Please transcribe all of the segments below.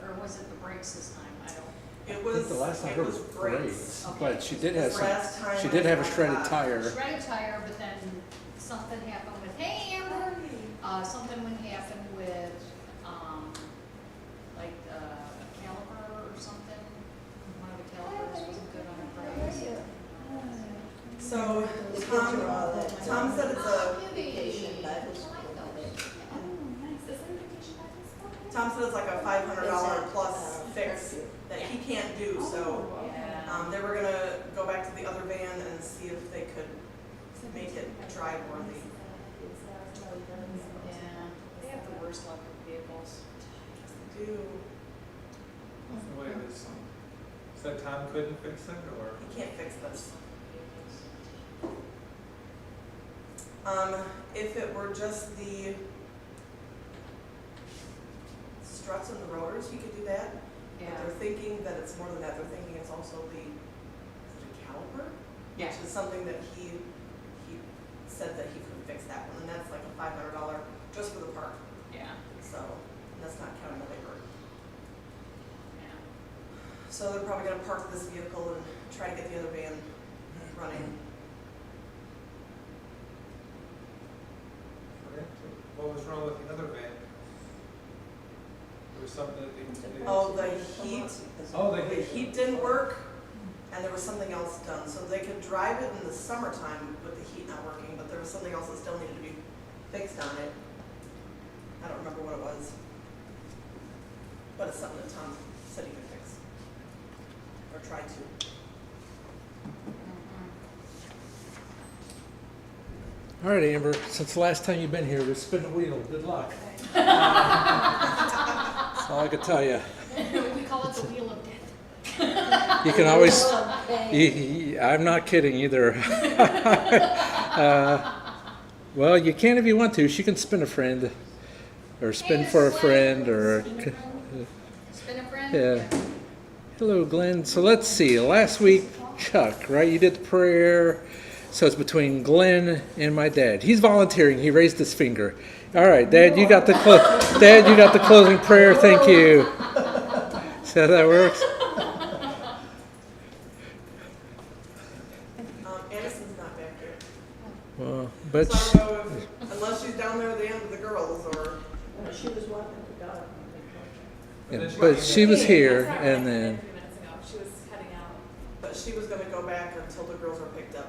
or was it the brakes this time? I don't. It I was, think the last time it her was was brakes. brakes, Okay. but she did have This last some, time she I did have a got shredded that. tire. Shredded tire, but then something happened with, hey Amber, something would happen with, like a caliper or something. One of the calipers wasn't good on her brakes. So, Tom said it's Tom said it's like a $500 plus fix that he can't do, so, Yeah. they were gonna go back to the other van and see if they could make it drive worthy. Yeah, they have the worst luck with vehicles. They do, Wait, said Tom couldn't fix it, or? he can't fix this. If it were just the struts and the rotors, he could do that. But Yeah. they're thinking that it's more than that, they're thinking it's also the, is it a caliper? Yeah. Which is something that he said that he could fix that one, and that's like a $500 just for the part, Yeah. so, and that's not counting the labor. Yeah. So they're probably gonna park this vehicle and try to get the other van running. What was wrong with the other van? There was something that they. Oh, the heat, Oh, the heat didn't work, and there was something else done, so they could drive it in the summertime with the heat not working, but there was something else that still needed to be fixed on it. I don't remember what it was. But it's something that Tom said he could fix. Or tried to. All right, Amber, since the last time you've been here, we spin the wheel. Good luck. That's all I could tell you. We call it the wheel of death. You can always, I'm not kidding either. Well, you can if you want to. She can spin a friend, or spin for a friend, or, Spin a friend? yeah. Hello, Glenn. So let's see. Last week, Chuck, right? You did the prayer. So it's between Glenn and my dad. He's volunteering. He raised his finger. All right, Dad, you got the Dad, you got the closing prayer. Thank you. See how that works? Anderson's not back here. Well, but So I don't know if, unless she's down there at the end with the girls, or, She was walking the dog. but she was here, and then. A few minutes ago, she was heading out. but she was gonna go back until the girls were picked up.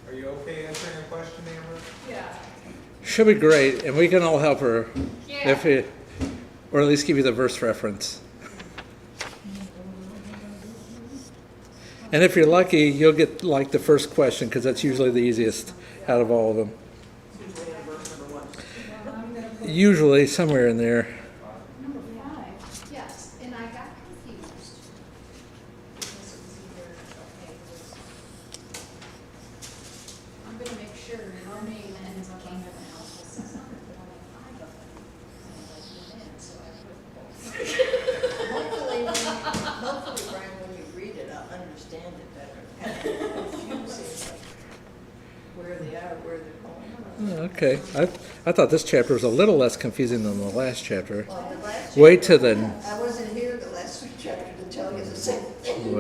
Are you okay answering a question, Amber? Yeah. She'll be great, and we can all help her Yeah. if it, or at least give you the verse reference. And if you're lucky, you'll get like the first question because that's usually the easiest out of all of them. It's usually in verse number 1. Usually somewhere in there. Number 5, yes, and I got confused. Because it was either, okay, it was, I'm gonna make sure your name ends up on everyone else's. So I put both. Hopefully, Brian, when you read it, I'll understand it better. Confusing, where they are, where they're going. Oh, okay. I thought this chapter was a little less confusing than the last chapter. Well, the last Wait till the, I wasn't here the last chapter to tell you the same thing.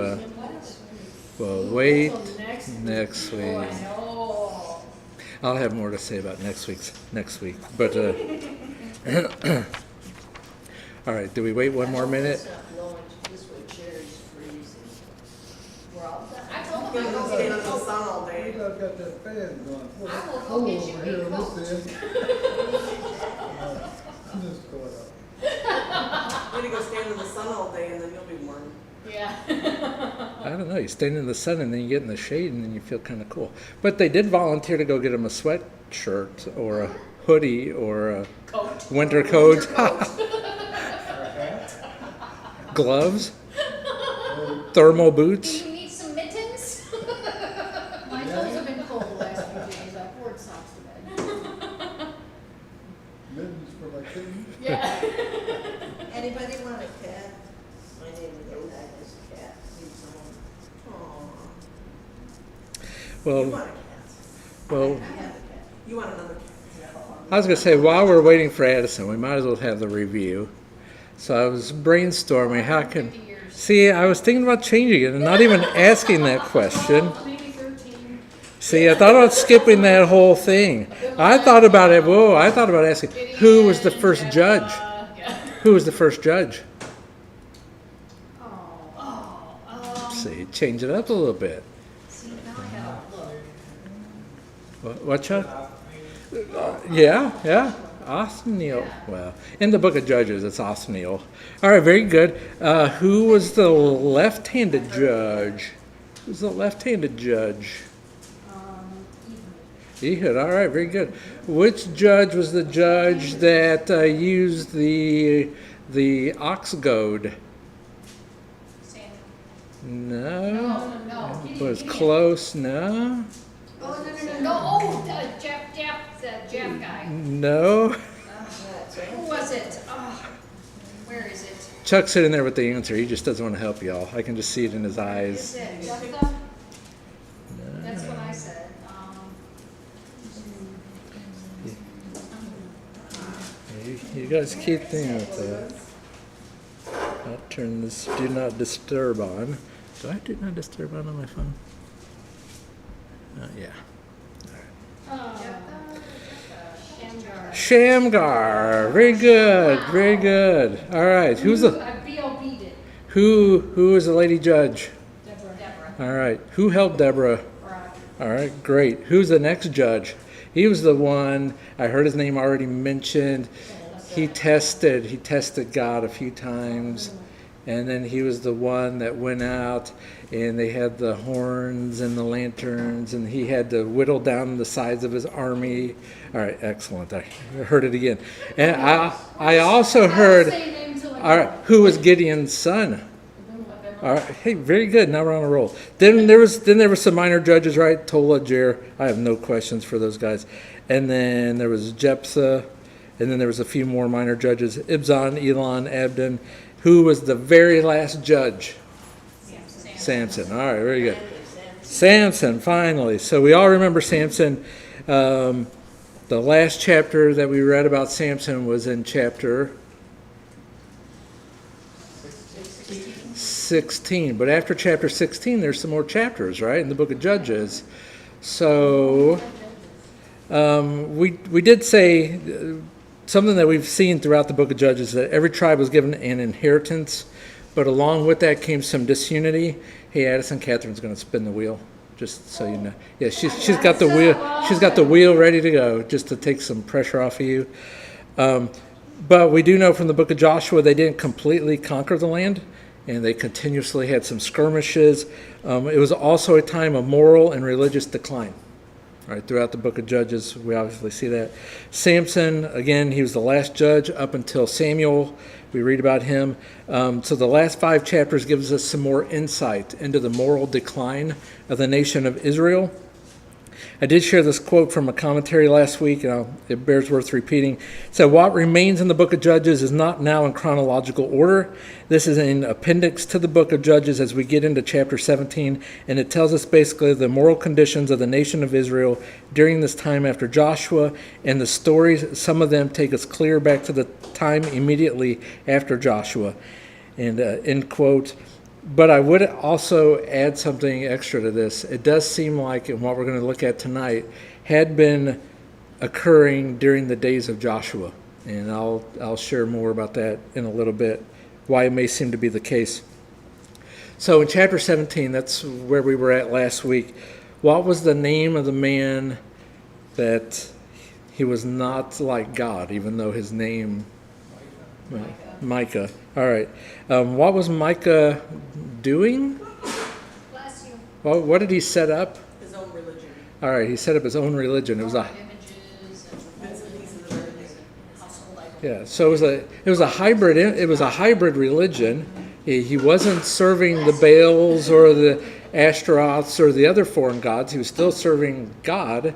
well, wait Until next Oh, week. I know. I'll have more to say about next week. But, all right, do we wait one more minute? It's not blowing this way, Cherry's freezing. We're all done. I told You're him gonna I stay in will the sun all day. I've got that fan going. go get you a coat. Just going up. You need to go stand in the sun all day, and then you'll be warm. Yeah. I don't know. You stand in the sun and then you get in the shade and then you feel kind of cool. But they did volunteer to go get him a sweatshirt or a hoodie or a Coat. winter coat, gloves, thermal Do boots. you need some mittens? My toes have been cold the last few days. I poured socks to bed. Mittens for my kittens. Yeah. Anybody want a cat? My neighbor that has a cat, needs a home. Aw. You Well, want a cat. well, I have a cat. You want another cat. I was going to say, while we're waiting for Addison, we might as well have the review. So I was brainstorming, how can... 50 years. See, I was thinking about changing it and not even asking that question. Maybe 13. See, I thought about skipping that whole thing. I thought about it, I thought about asking, who was the first judge? Yeah. Who was the first judge? Oh, See, change it up a little bit. see, now I gotta look. What, Chuck? Yeah. Othniel. Well, in the book of Judges, it's Othniel. All right, very good. Who was the left-handed judge? Who's the left-handed judge? Ehud. All right, very good. Which judge was the judge that used the ox goad? Samuel. No. No. Was close. No. Oh, no. Oh, Jeff guy. No. That's it. Who was it? Oh, where is it? Chuck's sitting there with the answer. He just doesn't want to help y'all. I can just see it in his Is eyes. it Jephthah? That's what I said. You guys keep thinking with that. I'll turn this do not disturb on. Do I do not disturb on my phone? Yeah. Shamgar. Shamgar. Very good. Very good. All right. Who's the I BLB'd it. who is the lady judge? Deborah. All right. Who helped Deborah? Barak. All right. Great. Who's the next judge? He was the one I heard his name already mentioned. He tested God a few times, and then he was the one that went out and they had the horns and the lanterns, and he had to whittle down the size of his army. All right, excellent. I heard it again. And I also heard, all right, who was Gideon's son? All right, hey, very good. Now we're on a roll. Then there was some minor judges, right? Tola, Jer. I have no questions for those guys. And then there was Jephthah, and then there was a few more minor judges: Ibzan, Elon, Abdon. Who was the very last judge? Samson. All right, very good. Samson, finally. So we all remember Samson. The last chapter that we read about Samson was in chapter 16. But after chapter 16, there's some more chapters, right, in the book of Judges. So we did say something that we've seen throughout the book of Judges, that every tribe was given an inheritance, but along with that came some disunity. Hey, Addison, Catherine's going to spin the wheel, just so you know. Yeah, she's got the wheel. She's got the wheel ready to go, just to take some pressure off of you. But we do know from the book of Joshua they didn't completely conquer the land, and they continuously had some skirmishes. It was also a time of moral and religious decline. All right, throughout the book of Judges, we obviously see that. Samson, again, he was the last judge up until Samuel. We read about him. So the last 5 chapters gives us some more insight into the moral decline of the nation of Israel. I did share this quote from a commentary last week, and it bears worth repeating. It said, "What remains in the book of Judges is not now in chronological order. This is an appendix to the book of Judges as we get into chapter 17, and it tells us basically the moral conditions of the nation of Israel during this time after Joshua, and the stories, some of them take us clear back to the time immediately after Joshua." And end quote. But I would also add something extra to this. It does seem like, and what we're going to look at tonight, had been occurring during the days of Joshua. And I'll share more about that in a little bit, why it may seem to be the case. So in chapter 17, that's where we were at last week. What was the name of the man that he was not like God, even though his name... Micah. All right. What was Micah doing? Bless you. Well, what did he set up? His own religion. All right, he set up his own religion. It was a Images Bits and pieces of everything. household items. yeah. So it was a hybrid. It was a hybrid religion. He wasn't serving the Baals or the Ashtaroths or the other foreign gods. He was still serving God.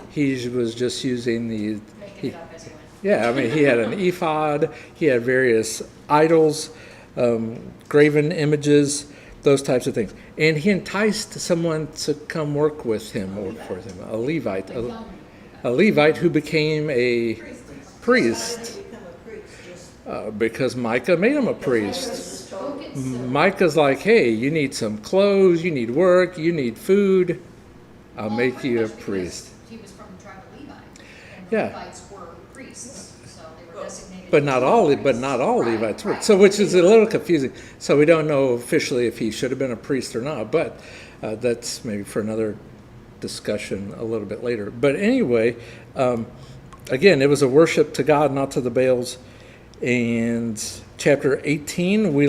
He was just using the. Making it up as he went. Yeah, I mean, he had an ephod, he had various idols, graven images, those types of things. And he enticed someone to come work with him or for him, a Levite, a Levite who became a priest. Why did he become a priest? Just Because Micah made him a because priest. was Go told. get silver. Micah's like, hey, you need some clothes, you need work, you need food. I'll Well, make pretty you a much because priest. He was from the tribe of Levi, and the Yeah. Levites were priests, so they were designated. But not all, Right, Levites were. right. So, which is a little confusing. So we don't know officially if he should have been a priest or not. But that's maybe for another discussion a little bit later. But anyway, again, it was a worship to God, not to the Baals. And chapter 18, we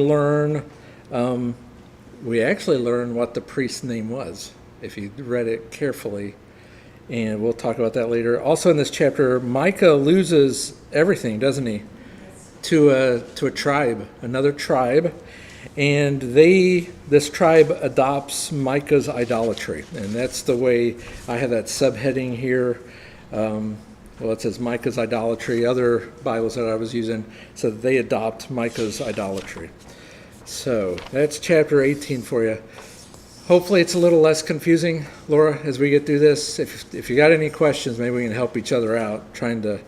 actually learn what the priest's name was, if you read it carefully. And we'll talk about that later. Also in this chapter, Micah loses everything, doesn't he? To a tribe, another tribe. And this tribe adopts Micah's idolatry. And that's the way I have that subheading here. Well, it says Micah's idolatry. Other Bibles that I was using said they adopt Micah's idolatry. So that's chapter 18 for you. Hopefully it's a little less confusing, Laura, as we get through this. If you got any questions, maybe we can help each other out trying to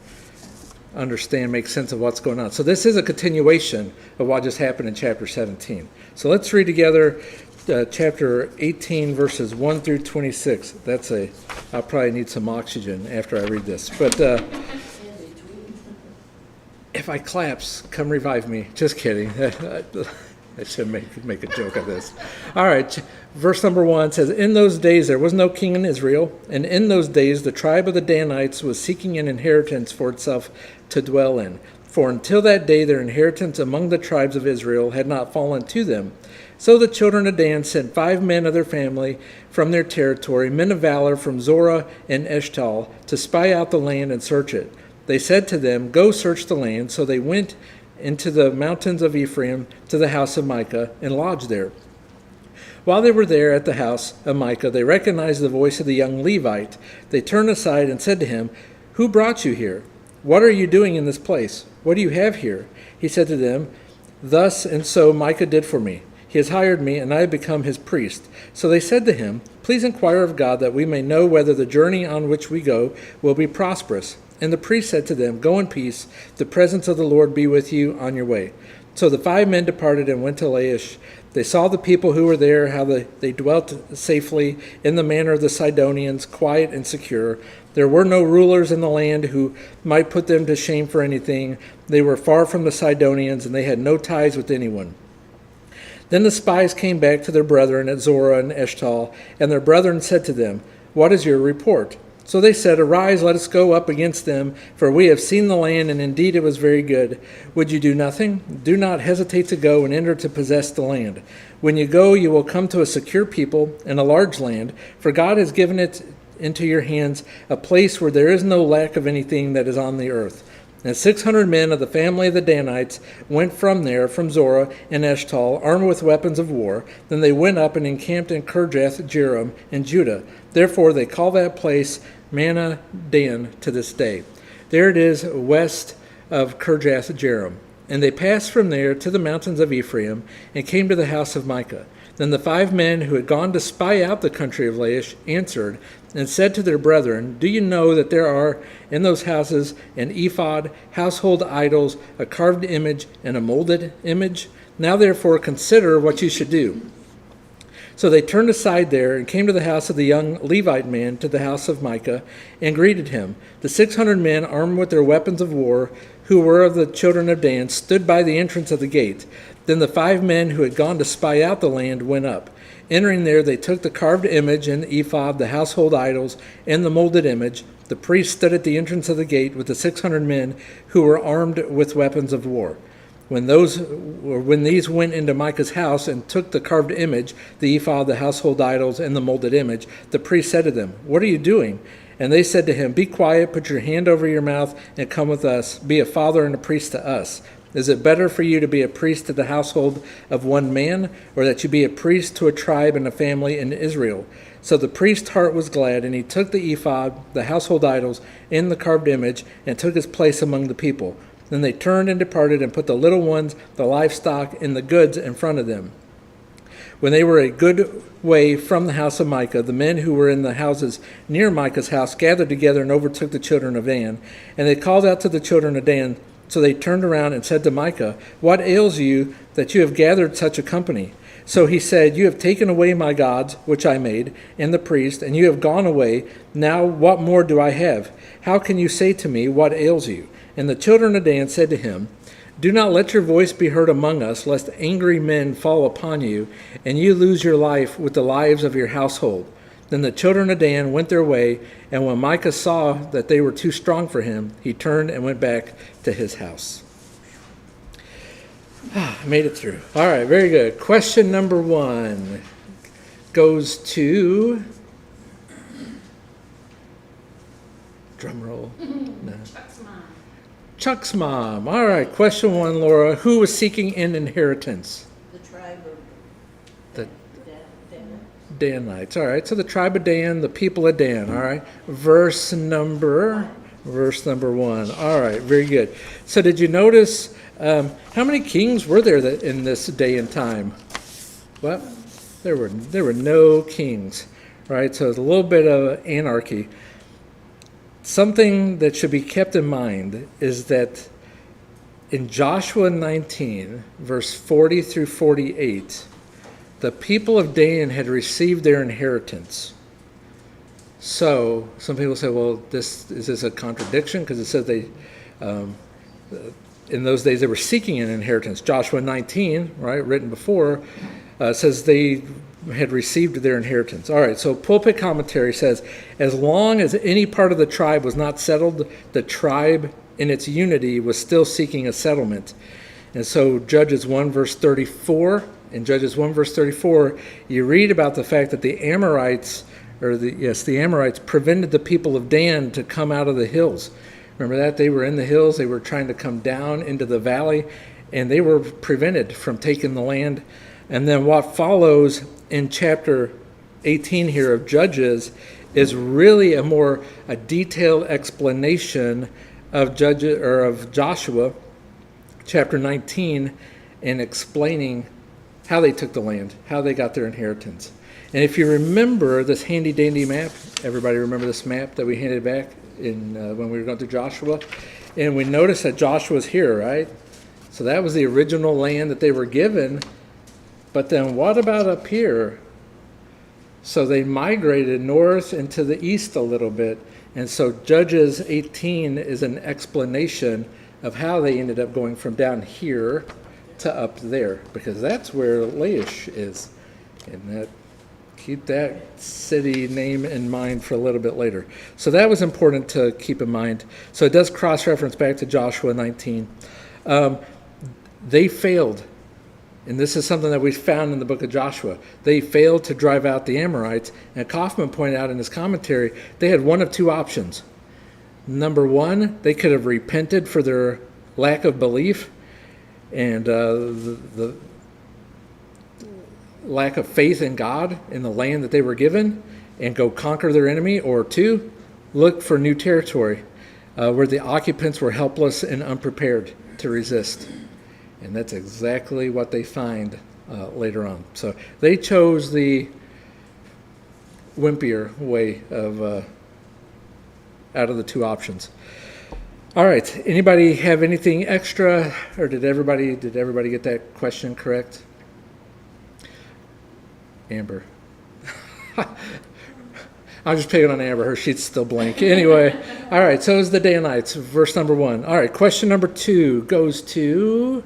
understand, make sense of what's going on. So this is a continuation of what just happened in chapter 17. So let's read together chapter 18, verses 1 through 26. I'll probably need some oxygen after I read this. But In between. if I collapse, come revive me. Just kidding. I should make a joke of this. All right, verse number 1 says, in those days there was no king in Israel, and in those days the tribe of the Danites was seeking an inheritance for itself to dwell in. For until that day their inheritance among the tribes of Israel had not fallen to them. So the children of Dan sent 5 men of their family from their territory, men of valor from Zorah and Eshtal, to spy out the land and search it. They said to them, go search the land. So they went into the mountains of Ephraim to the house of Micah and lodged there. While they were there at the house of Micah, they recognized the voice of the young Levite. They turned aside and said to him, who brought you here? What are you doing in this place? What do you have here? He said to them, thus and so Micah did for me. He has hired me, and I have become his priest. So they said to him, please inquire of God that we may know whether the journey on which we go will be prosperous. And the priest said to them, go in peace. The presence of the Lord be with you on your way. So the 5 men departed and went to Laish. They saw the people who were there, how they dwelt safely in the manner of the Sidonians, quiet and secure. There were no rulers in the land who might put them to shame for anything. They were far from the Sidonians, and they had no ties with anyone. Then the spies came back to their brethren at Zorah and Eshtal, and their brethren said to them, what is your report? So they said, arise, let us go up against them, for we have seen the land, and indeed it was very good. Would you do nothing? Do not hesitate to go and enter to possess the land. When you go, you will come to a secure people and a large land, for God has given it into your hands, a place where there is no lack of anything that is on the earth. And 600 men of the family of the Danites went from there, from Zorah and Eshtal, armed with weapons of war. Then they went up and encamped in Kirjath Jearim in Judah. Therefore they call that place Manna Dan to this day. There it is west of Kirjath Jearim. And they passed from there to the mountains of Ephraim and came to the house of Micah. Then the 5 men who had gone to spy out the country of Laish answered and said to their brethren, do you know that there are in those houses an ephod, household idols, a carved image, and a molded image? Now therefore consider what you should do. So they turned aside there and came to the house of the young Levite man, to the house of Micah, and greeted him. The 600 men, armed with their weapons of war, who were of the children of Dan, stood by the entrance of the gate. Then the 5 men who had gone to spy out the land went up. Entering there, they took the carved image and the ephod, the household idols, and the molded image. The priest stood at the entrance of the gate with the 600 men who were armed with weapons of war. When these went into Micah's house and took the carved image, the ephod, the household idols, and the molded image, the priest said to them, what are you doing? And they said to him, be quiet, put your hand over your mouth, and come with us. Be a father and a priest to us. Is it better for you to be a priest to the household of one man, or that you be a priest to a tribe and a family in Israel? So the priest's heart was glad, and he took the ephod, the household idols, and the carved image, and took his place among the people. Then they turned and departed and put the little ones, the livestock, and the goods in front of them. When they were a good way from the house of Micah, the men who were in the houses near Micah's house gathered together and overtook the children of Dan. And they called out to the children of Dan. So they turned around and said to Micah, "What ails you that you have gathered such a company?" So he said, "You have taken away my gods, which I made, and the priest, and you have gone away. Now what more do I have? How can you say to me, 'What ails you?'" And the children of Dan said to him, "Do not let your voice be heard among us, lest angry men fall upon you, and you lose your life with the lives of your household." Then the children of Dan went their way, and when Micah saw that they were too strong for him, he turned and went back to his house. I made it through. All right, very good. Question number 1 goes to, drum roll. No. Chuck's mom. Chuck's mom. All right, question 1, Laura. Who was seeking an inheritance? The tribe of The Dan. Danites. All right, so the tribe of Dan, the people of Dan. All right, verse number 1. All right, very good. So did you notice how many kings were there in this day and time? Well, there were no kings, right? So it's a little bit of anarchy. Something that should be kept in mind is that in Joshua 19, verse 40 through 48, the people of Dan had received their inheritance. So some people say, well, is this a contradiction? Because it says they, in those days, they were seeking an inheritance. Joshua 19, right, written before, says they had received their inheritance. All right, so pulpit commentary says, as long as any part of the tribe was not settled, the tribe in its unity was still seeking a settlement. And so Judges 1 verse 34, in Judges 1 verse 34, you read about the fact that the Amorites prevented the people of Dan to come out of the hills. Remember that? They were in the hills, they were trying to come down into the valley, and they were prevented from taking the land. And then what follows in chapter 18 here of Judges is really a detailed explanation of Joshua chapter 19, and explaining how they took the land, how they got their inheritance. And if you remember this handy dandy map, everybody remember this map that we handed back when we were going through Joshua? And we noticed that Joshua's here, right? So that was the original land that they were given. But then what about up here? So they migrated north and to the east a little bit. And so Judges 18 is an explanation of how they ended up going from down here to up there, because that's where Laish is. And keep that city name in mind for a little bit later. So that was important to keep in mind. So it does cross-reference back to Joshua 19. They failed. And this is something that we found in the book of Joshua. They failed to drive out the Amorites. And Kaufman pointed out in his commentary, they had one of two options. Number one, they could have repented for their lack of belief and the lack of faith in God in the land that they were given, and go conquer their enemy. Or two, look for new territory where the occupants were helpless and unprepared to resist. And that's exactly what they find later on. So they chose the wimpier way of out of the two options. All right. Anybody have anything extra, or did everybody get that question correct? Amber. I'm just picking on Amber. Her sheet's still blank. Anyway, all right. So is the Danites, verse number 1. All right. Question number 2 goes to.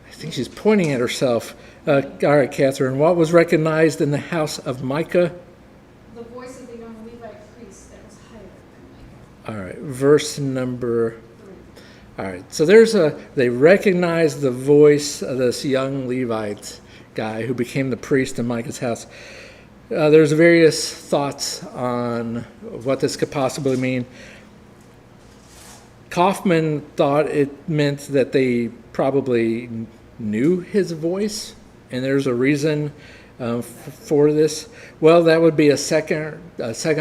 I think she's pointing at herself. All right, Catherine. What was recognized in the house of Micah? The voice of the young Levite priest that was higher than Micah. All right, verse number 3. All right, so they recognized the voice of this young Levite guy who became the priest in Micah's house. There's various thoughts on what this could possibly mean. Kaufman thought it meant that they probably knew his voice, and there's a reason for this? Well, that would be a second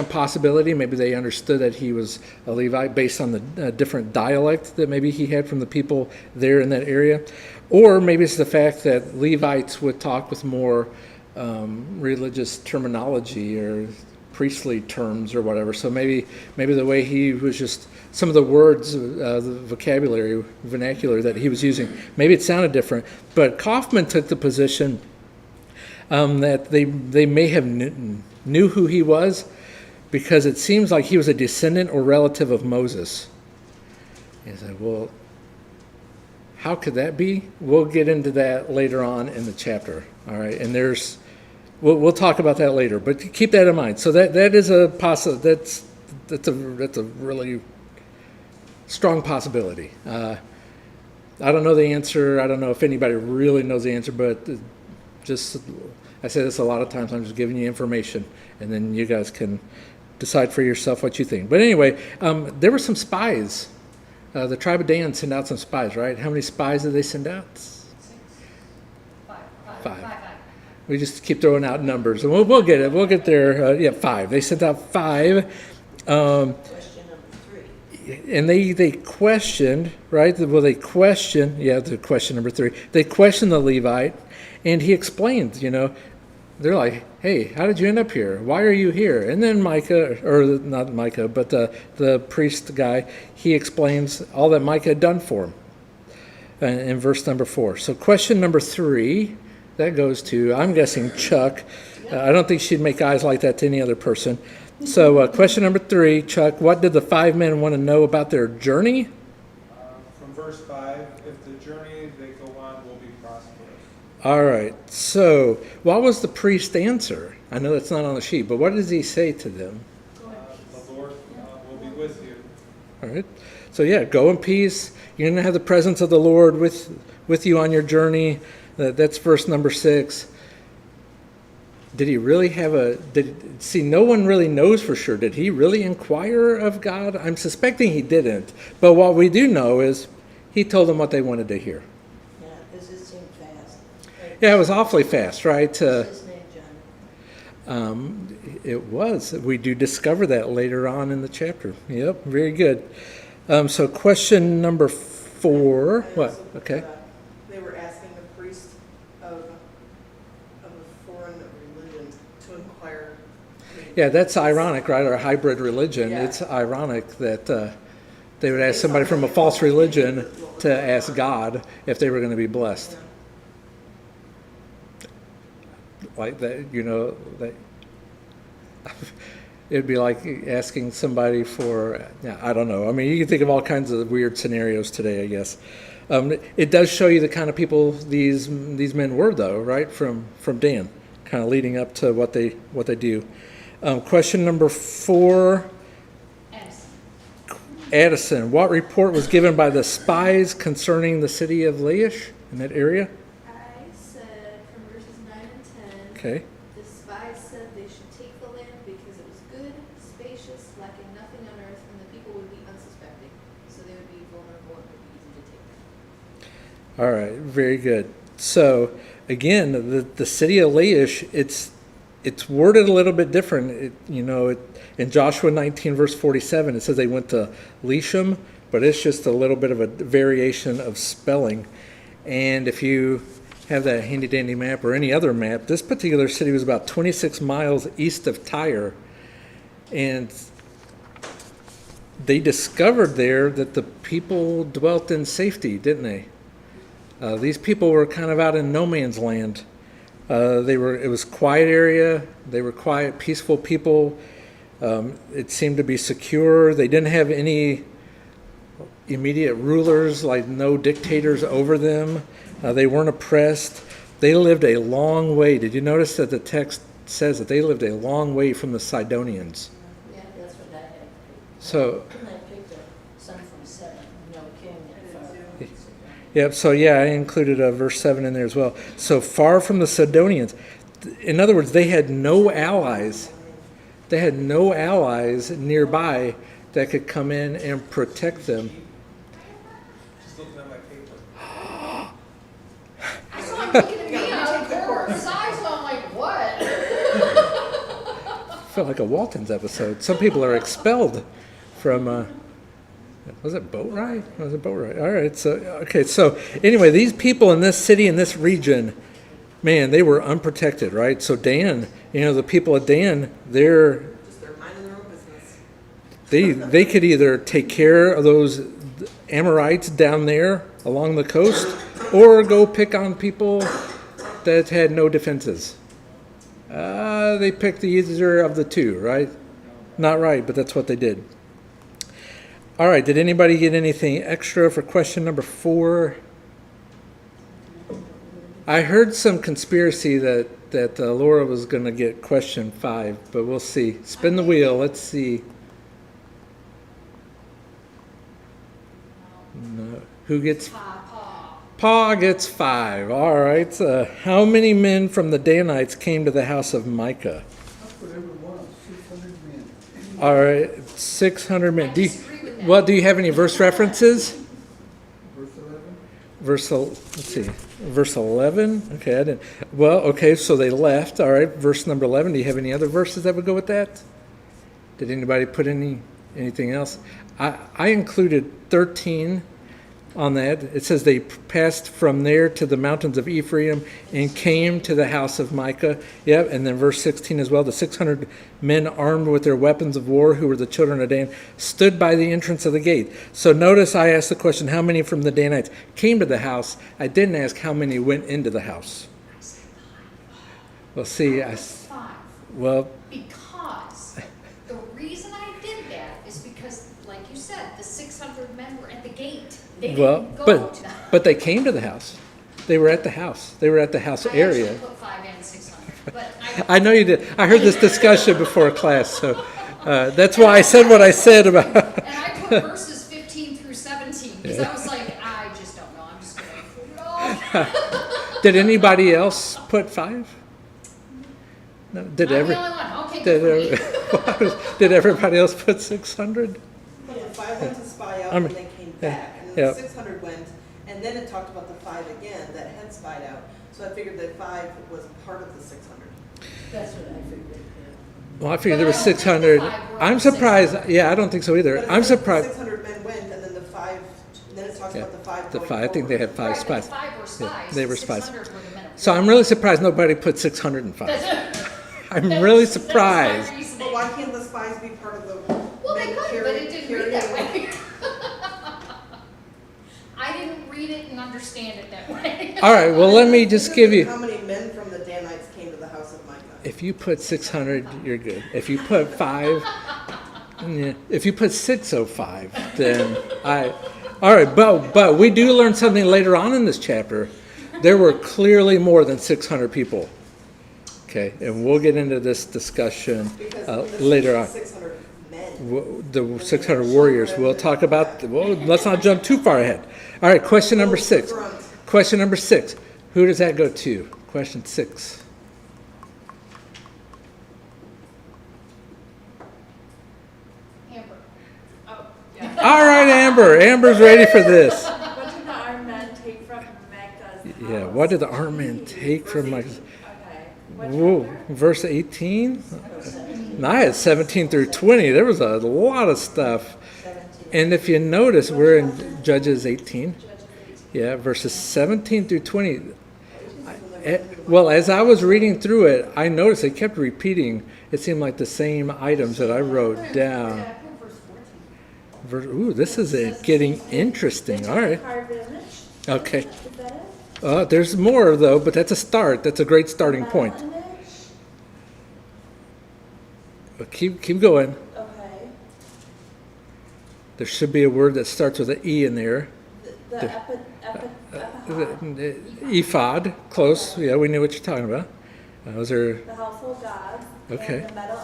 possibility. Maybe they understood that he was a Levite based on the different dialect that maybe he had from the people there in that area. Or maybe it's the fact that Levites would talk with more religious terminology or priestly terms or whatever. So maybe the way he was just, some of the words, the vernacular that he was using, maybe it sounded different. But Kaufman took the position that they may have knew who he was because it seems like he was a descendant or relative of Moses. He said, well, how could that be? We'll get into that later on in the chapter. All right, and we'll talk about that later, but keep that in mind. So that is a that's a really strong possibility. I don't know the answer. I don't know if anybody really knows the answer, but just, I say this a lot of times, I'm just giving you information, and then you guys can decide for yourself what you think. But anyway, there were some spies. The tribe of Dan sent out some spies, right? How many spies did they send out? Five. We just keep throwing out numbers, and we'll get it. We'll get there. 5. They sent out 5. Question number 3. And they questioned, right? Well, they questioned, the question number 3. They questioned the Levite, and he explained, they're like, hey, how did you end up here? Why are you here? And then Micah, or not Micah, but the priest guy, he explains all that Micah had done for him in verse number 4. So question number 3, that goes to, I'm guessing, Chuck. I don't think she'd make eyes like that to any other person. So question number 3, Chuck, what did the 5 men want to know about their journey? From verse 5, if the journey they go on will be prosperous. All right, so what was the priest's answer? I know that's not on the sheet, but what does he say to them? The Lord will be with you. All right, so go in peace. You're going to have the presence of the Lord with you on your journey. That's verse number 6. Did he really have no one really knows for sure. Did he really inquire of God? I'm suspecting he didn't. But what we do know is he told them what they wanted to hear. Yeah, because it seemed fast. Yeah, it was awfully fast, right? What's his name, John? It was. We do discover that later on in the chapter. Yep, very good. So question number 4. And What? also, Okay. They were asking the priest of a foreign religion to inquire. Yeah, that's ironic, right? Or a hybrid religion. Yeah. It's ironic that they would ask somebody from a false religion to ask God if they were going to be blessed. Like that, that it'd be like asking somebody for, I don't know. I mean, you can think of all kinds of weird scenarios today, I guess. It does show you the kind of people these men were, though, right? From Dan, kind of leading up to what they do. Question number 4. Addison, what report was given by the spies concerning the city of Laish in that area? I said from verses 9 and 10. Okay. The spies said they should take the land because it was good, spacious, lacking nothing on earth, and the people would be unsuspecting. So they would be vulnerable and would be easy to take them. All right, very good. So again, the city of Laish, it's worded a little bit different. In Joshua 19 verse 47, it says they went to Lisham, but it's just a little bit of a variation of spelling. And if you have that handy dandy map or any other map, this particular city was about 26 miles east of Tyre, and they discovered there that the people dwelt in safety, didn't they? These people were kind of out in no man's land. It was quiet area. They were quiet, peaceful people. It seemed to be secure. They didn't have any immediate rulers, like no dictators over them. They weren't oppressed. They lived a long way. Did you notice that the text says that they lived a long way from the Sidonians? Yeah, that's what I had. So, I picked up some from 7, King and 5. yep, so I included verse 7 in there as well. So far from the Sidonians. In other words, they had no allies. They had no allies nearby that could come in and protect them. Just looking at my paper. I saw him looking at me, I was like, size, so I'm like, what? felt like a Waltons episode. Some people are expelled from, was it boat ride? Was it boat ride? All right, so, okay, so anyway, these people in this city, in this region, man, they were unprotected, right? So Dan, the people of Dan, they're Minding their own business. they could either take care of those Amorites down there along the coast, or go pick on people that had no defenses. They picked the easier of the two, right? Not right, but that's what they did. All right, did anybody get anything extra for question number 4? I heard some conspiracy that Laura was going to get question 5, but we'll see. Spin the wheel. Let's see. No. Who gets? Pa gets 5. All right. How many men from the Danites came to the house of Micah? That's what everyone, 600 men. All right, 600 men. I disagree with that. Well, do you have any verse references? Verse 11? Let's see, verse 11. Okay, I didn't. Well, okay, so they left. All right, verse number 11. Do you have any other verses that would go with that? Did anybody put anything else? I included 13 on that. It says they passed from there to the mountains of Ephraim and came to the house of Micah. Yep, and then verse 16 as well. The 600 men armed with their weapons of war, who were the children of Dan, stood by the entrance of the gate. So notice I asked the question, how many from the Danites came to the house? I didn't ask how many went into the house. Well, see, Five. well, Because the reason I did that is because, like you said, the 600 men were at the gate. They well, didn't go to the house. but they came to the house. They were at the house. They were at the house I area. actually put 5 and 600, but I know you did. I heard this discussion before class, so that's why I said what I said about. and I put verses 15 through 17 because I was like, I just don't know. I'm just going to put it all. Did anybody else put 5? No. Did I'm every? the only one. Okay, good for me. Did everybody else put 600? But the 5 went to spy out I'm- and they came back, and then yeah. the 600 went, and then it talked about the 5 again that had spied out. So I figured that 5 was part of the 600. That's what I figured, yeah. Well, I figured there But was I don't think the 600. 5 were I'm all surprised. 600. Yeah, I don't think so either. But it I'm said surprised. 600 men went, and then the 5, then it talks Yeah, about the 5 the going 5. I think they forward. had 5 Right, but spies. the 5 were spies. Yeah, they were the spies. 600 were the men of So war. I'm really surprised nobody put 605. I'm really surprised. That's my reasoning. But why can't the spies be part of the? Well, they men could, but it didn't read that carrying- way. I didn't read it and understand it that way. All right. Well, let me just give you. How many men from the Danites came to the house of Micah? If you put 600, you're good. If you put 5, yeah. If you put 605, then I. All right, but we do learn something later on in this chapter. There were clearly more than 600 people. Okay, and we'll get into this discussion Because this later is on. 600 men. The 600 warriors. We'll talk about. Well, let's not jump too far ahead. All right, question number 6. Question number 6. Who does that go to? Question 6. Amber. Oh, yeah. All right, Amber. Amber's ready for this. What did the armed men take from Magda's house? Yeah, what did the armed men take from my... Okay. What Whoa, chapter? verse 18? No, I had 17 through 20. There was a lot of stuff. 17. And if you notice, we're in Judges 18. Judges 18. Yeah, verses 17 through 20. Well, as I was reading through it, I noticed they kept repeating. It seemed like the same items that I wrote down. Yeah, I put verse 14. Ooh, this is getting interesting. All right. Carved image? Okay. Is that it? There's more, though, but that's a start. That's a great starting point. Metal image? Keep going. Okay. There should be a word that starts with an E in there. The Ephod, close. Yeah, we knew what you're talking about. Those are the household gods. Okay. And the metal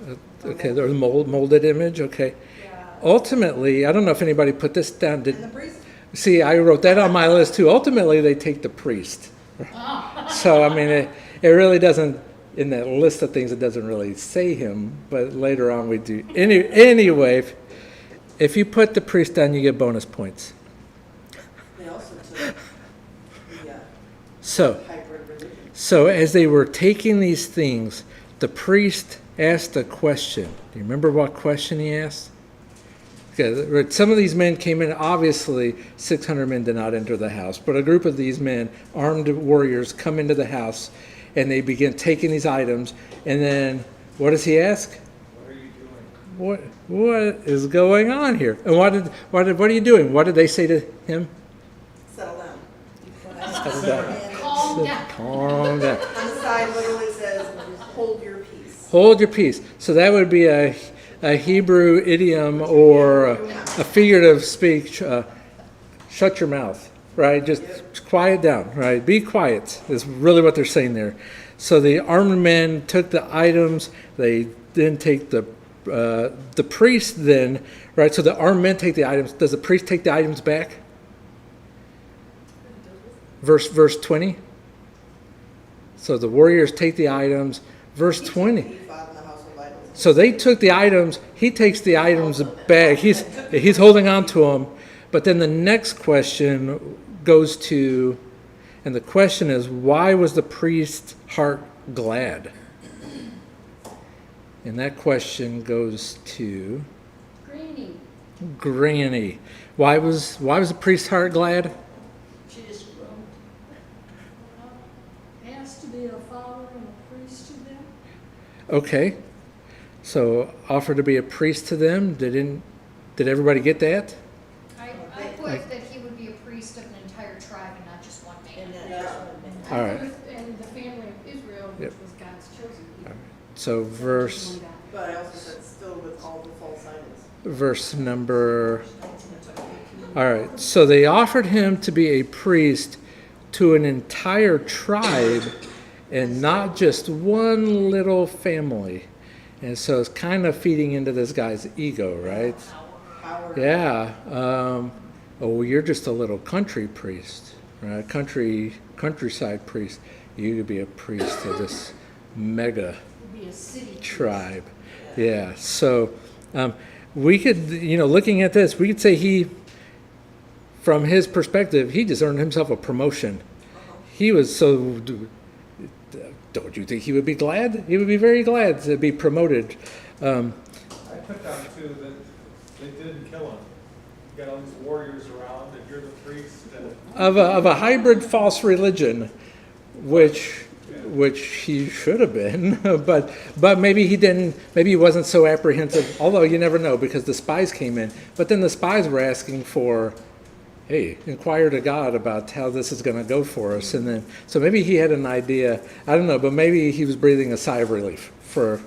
image. okay. There's molded image. Okay. Yeah. Ultimately, I don't know if anybody put this down. And the Did priest. see? I wrote that on my list too. Ultimately, they take the priest. So I mean, it really doesn't. In that list of things, it doesn't really say him, but later on we do. Anyway, if you put the priest down, you get bonus points. They also took the So, hybrid religion. so as they were taking these things, the priest asked a question. Do you remember what question he asked? Okay, some of these men came in, obviously 600 men did not enter the house, but a group of these men, armed warriors, come into the house and they begin taking these items. And then what does he ask? What are you doing? What is going on here? And what are you doing? What did they say to him? Settle down. Calm down. Calm down. On the side literally says, hold your peace. Hold your peace. So that would be a Hebrew idiom or a figurative speech. Shut your mouth, right? Just quiet down, right? Be quiet is really what they're saying there. So the armed men took the items. They then take the priest then, right? So the armed men take the items. Does the priest take the items back? Verse 20. So the warriors take the items. Verse 20. Ephod and the household items. So they took the items. He takes the items back. He's holding on to them. But then the next question goes to, and the question is, why was the priest's heart glad? And that question goes to Granny. Granny. Why was the priest's heart glad? She just groaned. Has to be a father and a priest to them. Okay. So offered to be a priest to them. Did everybody get that? I put that he would be a priest of an entire tribe and not just one And man. then just one minute. All right. And the family of Israel, which Yep. was God's chosen people. So verse But I also said still with all the false idols. verse number. All right. So they offered him to be a priest to an entire tribe and not just one little family. And so it's kind of feeding into this guy's ego, right? Power. Yeah. Oh, you're just a little country priest, right? Countryside priest. You could be a priest of this mega Be a city. tribe. Yeah. So we could, looking at this, we could say from his perspective, he just earned himself a promotion. He was so. Don't you think he would be glad? He would be very glad to be promoted. I put down too that they didn't kill him. You got all these warriors around, and you're the priest, and Of a hybrid false religion, which he should have been, but maybe he didn't. Maybe he wasn't so apprehensive. Although you never know, because the spies came in. But then the spies were asking for, hey, inquire to God about how this is going to go for us. And then, so maybe he had an idea. I don't know, but maybe he was breathing a sigh of relief for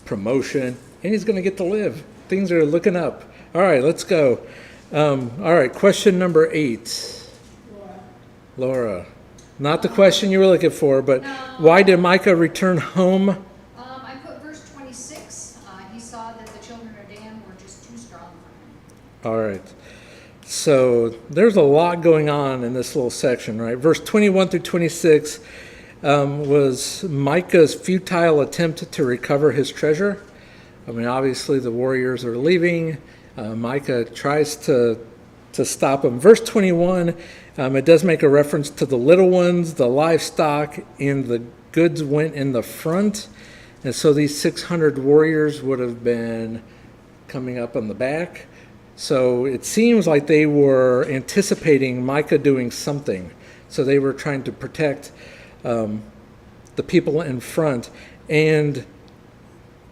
promotion, and he's going to get to live. Things are looking up. All right, let's go. All right, question number 8. Laura. Not the question you were looking for, but why did Micah return home? I put verse 26. He saw that the children of Dan were just too strong for him. All right. So there's a lot going on in this little section, right? Verse 21 through 26 was Micah's futile attempt to recover his treasure. I mean, obviously the warriors are leaving. Micah tries to stop them. Verse 21, it does make a reference to the little ones, the livestock, and the goods went in the front. And so these 600 warriors would have been coming up on the back. So it seems like they were anticipating Micah doing something. So they were trying to protect the people in front. And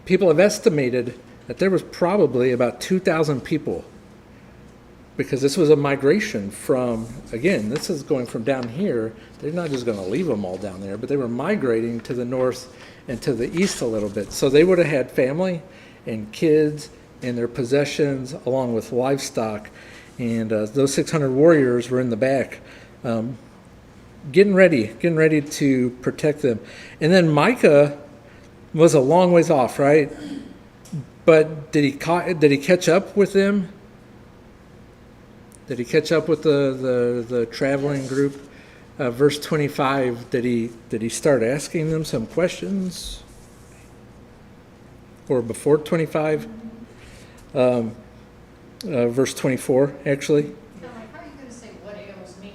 people have estimated that there was probably about 2,000 people, because this was a migration from, again, this is going from down here. They're not just going to leave them all down there, but they were migrating to the north and to the east a little bit. So they would have had family and kids and their possessions along with livestock. And those 600 warriors were in the back getting ready to protect them. And then Micah was a long ways off, right? But did he catch up with them? Did he catch up with the traveling group? Verse 25, did he start asking them some questions? Or before 25? Verse 24, actually. I'm like, how are you going to say what ails me?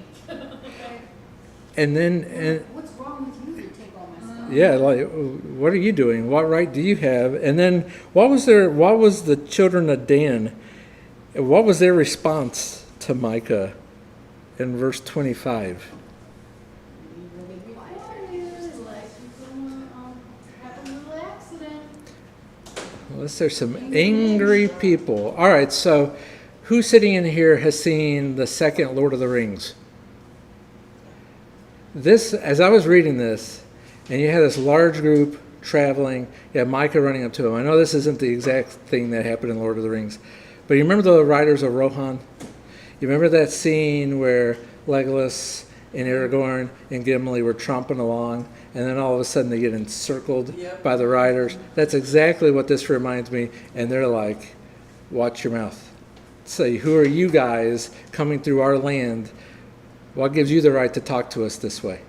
And then, What's wrong with you to take all my stuff? Yeah, like, what are you doing? What right do you have? And then what was the children of Dan, what was their response to Micah in verse 25? Like you're gonna, have a little accident. Unless there's some angry people. All right, so who sitting in here has seen the second Lord of the Rings? This, as I was reading this, and you had this large group traveling, you had Micah running up to him. I know this isn't the exact thing that happened in Lord of the Rings, but you remember the Riders of Rohan? You remember that scene where Legolas and Aragorn and Gimli were tromping along, and then all of a sudden they get encircled Yep. by the riders? That's exactly what this reminds me, and they're like, watch your mouth. Say, who are you guys coming through our land? What gives you the right to talk to us this way?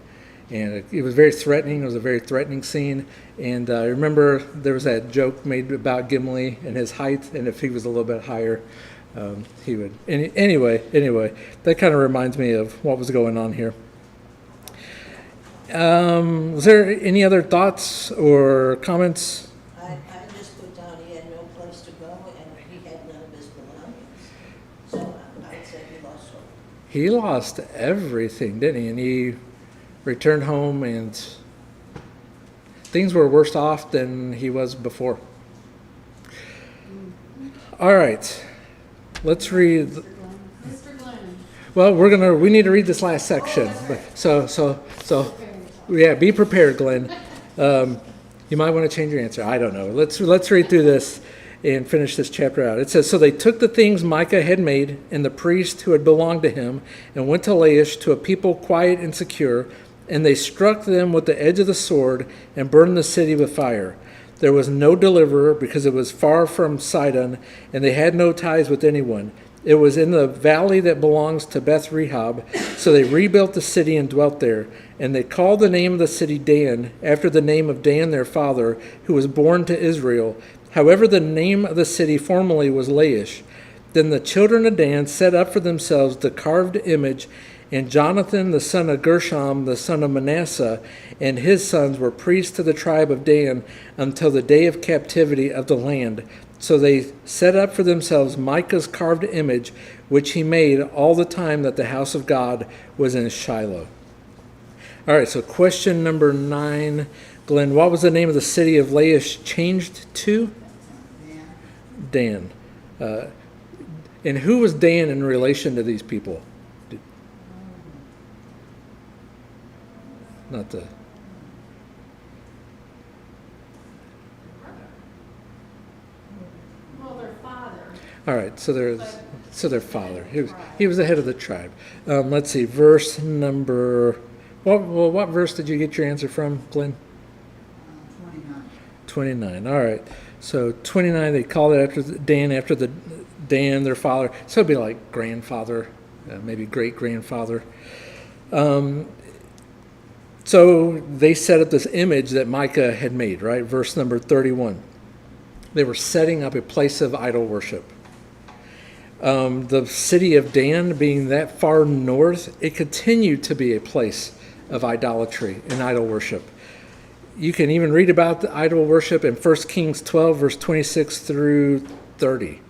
And it was very threatening. It was a very threatening scene. And I remember there was that joke made about Gimli and his height, and if he was a little bit higher, he would. Anyway, that kind of reminds me of what was going on here. Was there any other thoughts or comments? I just put down he had no place to go and he had none of his belongings. So I would say he lost hope. He lost everything, didn't he? And he returned home, and things were worse off than he was before. All right, let's read. Mr. Glenn. Well, we need to read this last section. So, yeah, be prepared, Glenn. You might want to change your answer. I don't know. Let's read through this and finish this chapter out. It says, so they took the things Micah had made and the priest who had belonged to him and went to Laish, to a people quiet and secure, and they struck them with the edge of the sword and burned the city with fire. There was no deliverer because it was far from Sidon, and they had no ties with anyone. It was in the valley that belongs to Beth Rehob, so they rebuilt the city and dwelt there. And they called the name of the city Dan, after the name of Dan their father, who was born to Israel. However, the name of the city formerly was Laish. Then the children of Dan set up for themselves the carved image, and Jonathan the son of Gershom, the son of Manasseh, and his sons were priests to the tribe of Dan until the day of captivity of the land. So they set up for themselves Micah's carved image, which he made all the time that the house of God was in Shiloh. All right, so question number 9. Glenn, what was the name of the city of Laish changed to? Dan. And who was Dan in relation to these people? Not the... Well, their father. All right, so their father. He was the head of the tribe. Let's see, verse number... What verse did you get your answer from, Glenn? 29. All right. So 29, they called it after Dan, their father. So it'd be like grandfather, maybe great-grandfather. So they set up this image that Micah had made, right? Verse number 31. They were setting up a place of idol worship. The city of Dan being that far north, it continued to be a place of idolatry and idol worship. You can even read about the idol worship in 1 Kings 12, verse 26 through 30.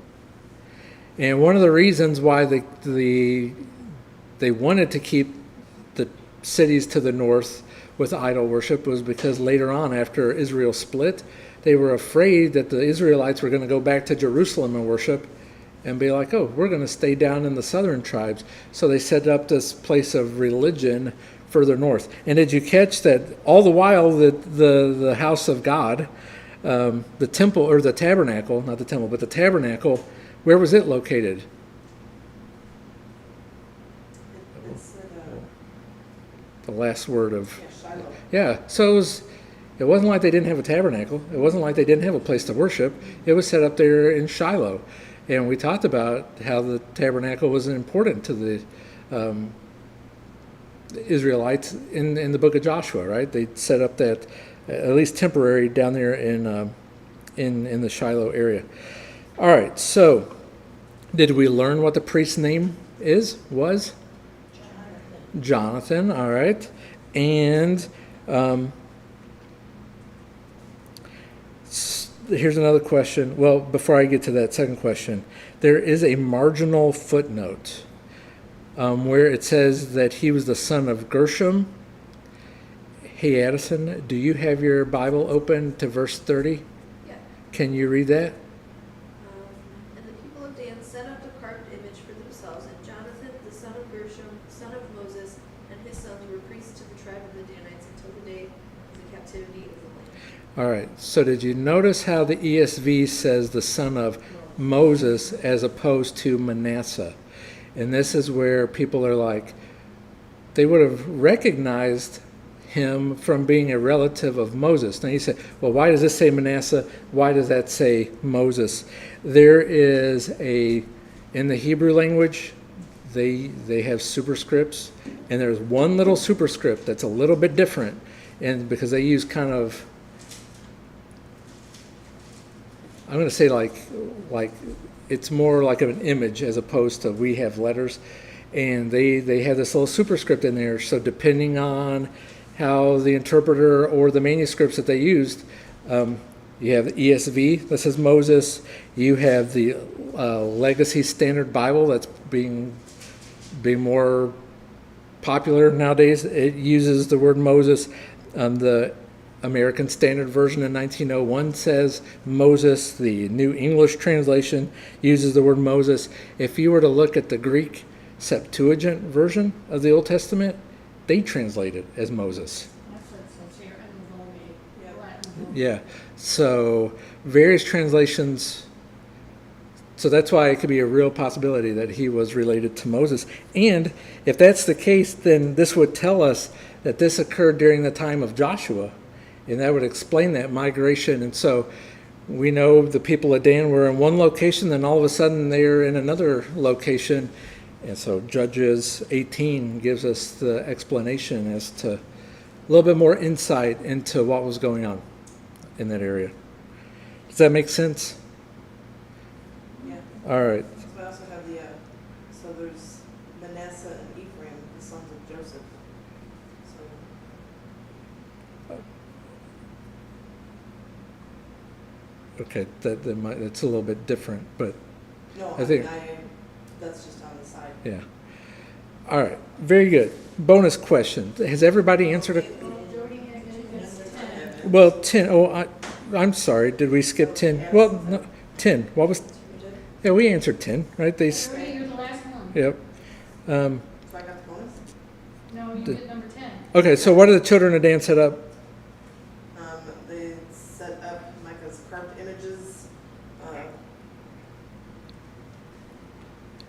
And one of the reasons why they wanted to keep the cities to the north with idol worship was because later on, after Israel split, they were afraid that the Israelites were going to go back to Jerusalem and worship and be like, oh, we're going to stay down in the southern tribes. So they set up this place of religion further north. And did you catch that all the while that the house of God, the temple, or the tabernacle, not the temple, but the tabernacle, where was it located? It's The last word of... Shiloh. Yeah, so it wasn't like they didn't have a tabernacle. It wasn't like they didn't have a place to worship. It was set up there in Shiloh. And we talked about how the tabernacle was important to the Israelites in the book of Joshua, right? They set up that, at least temporary, down there in the Shiloh area. All right, so did we learn what the priest's name was? Jonathan, all right. And here's another question. Well, before I get to that second question, there is a marginal footnote where it says that he was the son of Gershom. Hey, Addison, do you have your Bible open to verse 30? Yeah. Can you read that? And the people of Dan set up a carved image for themselves, and Jonathan, the son of Gershom, son of Moses, and his sons were priests to the tribe of the Danites until the day of the captivity of the land. All right. So did you notice how the ESV says the son of Moses as opposed to Manasseh? And this is where people are like, they would have recognized him from being a relative of Moses. Now you say, well, why does this say Manasseh? Why does that say Moses? There is in the Hebrew language, they have superscripts, and there's one little superscript that's a little bit different, and because they use kind of, I'm going to say like it's more like an image as opposed to we have letters, and they have this little superscript in there. So depending on how the interpreter or the manuscripts that they used, you have the ESV that says Moses. You have the Legacy Standard Bible that's being more popular nowadays. It uses the word Moses. The American Standard Version in 1901 says Moses. The New English Translation uses the word Moses. If you were to look at the Greek Septuagint version of the Old Testament, they translate it as Moses. That's what it says here, and the Vulgate, Yep. Latin Vulgate. Yeah. So various translations. So that's why it could be a real possibility that he was related to Moses. And if that's the case, then this would tell us that this occurred during the time of Joshua. And that would explain that migration. And so we know the people of Dan were in one location, then all of a sudden they're in another location. And so Judges 18 gives us the explanation as to a little bit more insight into what was going on in that area. Does that make sense? Yeah. All right. So I also have so there's Manasseh and Ephraim, the sons of Joseph. So, Okay, that's a little bit different, but no, I think- that's just on the side. yeah. All right, very good. Bonus question. Has everybody answered it? Jody had this 10. Well, 10. Oh, I'm sorry. Did we skip 10? Well, no, 10. What was? Yeah, we answered 10, right? Jody, you're the last one. Yep. So I got the bonus? No, you did number 10. Okay, so what did the children of Dan set up? They set up Micah's carved images,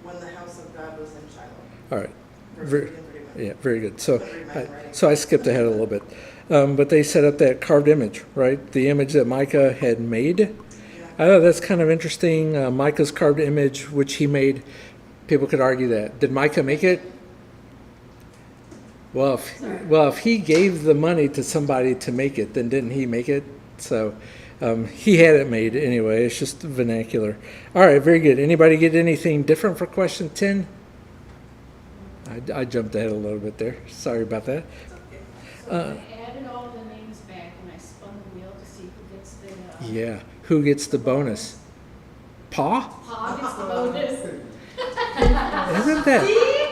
when the house of God was in Shiloh. All right. Verse Very- 30 and 31. Yeah, very good. So, Couldn't read my writing. so I skipped ahead a little bit. But they set up that carved image, right? The image that Micah had made. Yeah. I thought that's kind of interesting. Micah's carved image, which he made, people could argue that. Did Micah make it? Well, if he gave the money to somebody to make it, then didn't he make it? So he had it made anyway. It's just vernacular. All right, very good. Anybody get anything different for question 10? I jumped ahead a little bit there. Sorry about that. It's okay. So I added all the names back and I spun the wheel to see who gets the, Yeah. Who gets the bonus? Pa? Pa gets the bonus.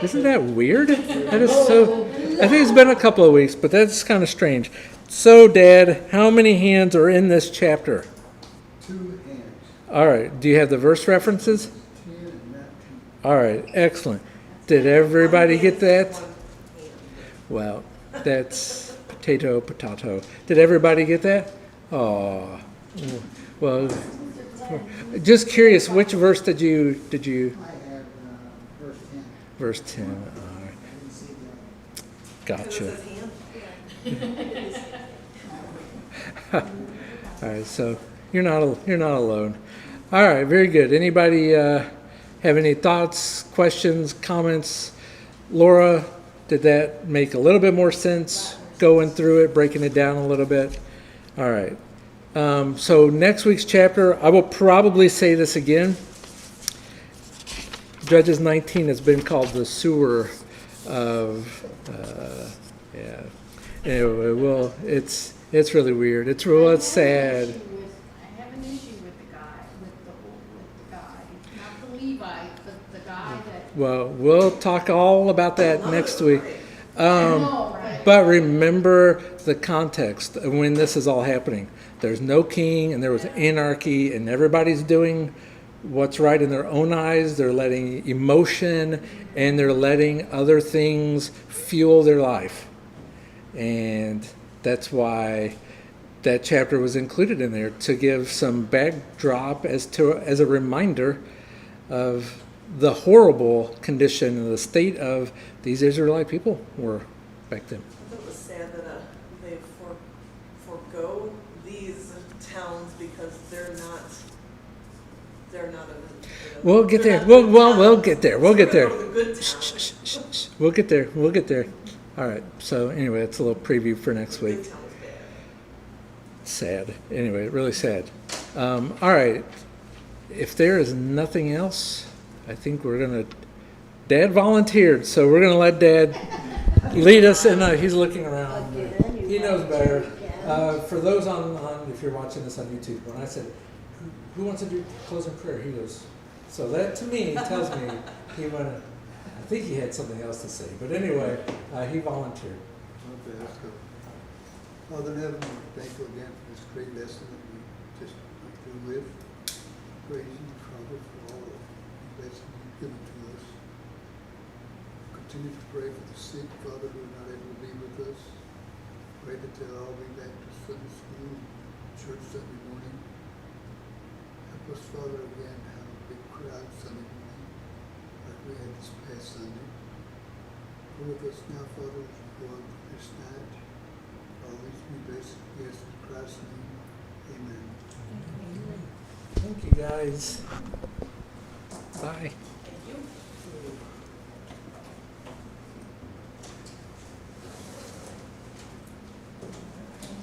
Isn't that weird? That is so. I think it's been a couple of weeks, but that's kind of strange. So, Dad, how many hands are in this chapter? 2 hands, All right. Do you have the verse references? 10 and not 2. All right. Excellent. Did everybody get that? One hand. Well, that's potato. Did everybody get that? Oh. Well, just curious, which verse did you? I have verse 10. Verse 10. All right. I didn't see that. Because Gotcha. it says hand. All right, so you're not alone. All right, very good. Anybody have any thoughts, questions, comments? Laura, did that make a little bit more sense going through it, breaking it down a little bit? All right. So next week's chapter, I will probably say this again. Judges 19 has been called the sewer of, yeah. Anyway, well, it's really weird. It's sad. I have an issue Well, we'll talk all about that Love next it, week. right. Oh, right. But remember the context of when this is all happening. There's no king, and there was anarchy, and everybody's doing what's right in their own eyes. They're letting emotion and they're letting other things fuel their life. And that's why that chapter was included in there, to give some backdrop as a reminder of the horrible condition and the state of these Israelite people were back then. I thought it was sad that they forego these towns because they're not We'll get they're there. not good We'll towns. get there. So We'll get we're there. gonna go to the good Shh, towns. shh, shh, shh. We'll get there. We'll get there. All right. So anyway, it's a little preview for next The week. good town is bad. Sad. Anyway, really sad. All right. If there is nothing else, I think we're gonna. Dad volunteered, so we're gonna let Dad lead us. And he's looking around. He knows better. For those on, if you're watching this on YouTube, when I said, "Who wants to do closing prayer?" He goes. So that to me tells me he went. I think he had something else to say, but anyway, he volunteered. Okay, let's go. Father in heaven, we thank you again for this great lesson that we just went through with. Praise you, Father, for all the lessons you've given to us. Continue to pray for the sick, Father, who are not able to be with us. Pray that they'll all be back to Sunday school, church Sunday morning. Help us, Father, again, have a big crowd Sunday morning, like we had this past Sunday. Go with us now, Father, as we go on to this night. All these we bless, yes, in Christ's name. Amen. Thank you, guys. Bye.